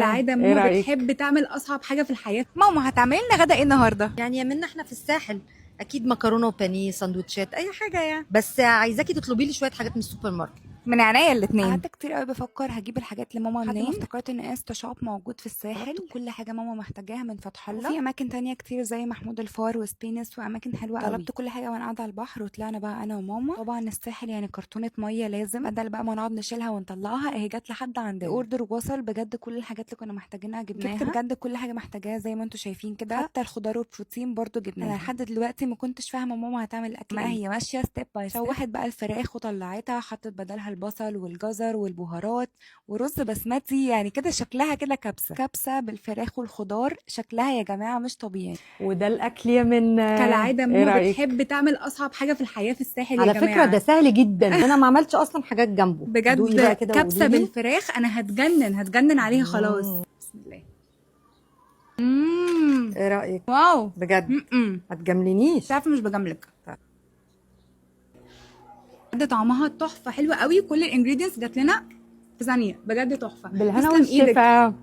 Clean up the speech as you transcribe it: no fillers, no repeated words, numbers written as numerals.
كالعاده ايه ماما رأيك؟ بتحب تعمل اصعب حاجه في الحياه. ماما هتعملي لنا غدا ايه النهارده؟ يعني يا منا احنا في الساحل، اكيد مكرونه وبانيه سندوتشات اي حاجه يعني، بس عايزاكي تطلبي لي شويه حاجات من السوبر ماركت. من عينيا الاثنين. قعدت كتير قوي بفكر هجيب الحاجات لماما لحد منين، ما افتكرت ان انستا شوب موجود في الساحل، طلبت كل حاجه ماما محتاجاها من فتح الله، وفي اماكن تانية كتير زي محمود الفار وسبينس واماكن حلوه قوي. طلبت كل حاجه وانا قاعده على البحر، وطلعنا بقى انا وماما. طبعا الساحل يعني كرتونه ميه لازم، بدل بقى ما نقعد نشيلها ونطلعها اهي جت لحد عندنا. الاوردر وصل بجد، كل الحاجات اللي كنا محتاجينها جبناها، جبت بجد كل حاجه محتاجاها زي ما انتم شايفين كده، حتى الخضار والبروتين برضو جبناها. انا لحد دلوقتي ما كنتش فاهمه ماما هتعمل الاكل ما هي ماشيه ستيب باي ستيب. شوحت بقى الفراخ وطلعتها، حطت بدلها البصل والجزر والبهارات ورز بسمتي، يعني كده شكلها كده كبسه بالفراخ والخضار، شكلها يا جماعه مش طبيعي. وده الاكل يا منا. كالعاده ايه ماما رأيك؟ بتحب تعمل اصعب حاجه في الحياه في الساحل على يا فكره جماعه. ده سهل جدا، انا ما عملتش اصلا حاجات جنبه. دوقي بقى بجد كده كبسه وقولي لي. بالفراخ انا هتجنن عليها خلاص. بسم الله. ايه رايك؟ واو. بجد م-م. ما تجاملينيش. تعرفي مش بجاملك. بجد طعمها تحفه حلوه قوي، كل الانجريدينتس جات لنا في ثانيه، بجد تحفه. بالهنا تسلم ايدك. والشفا.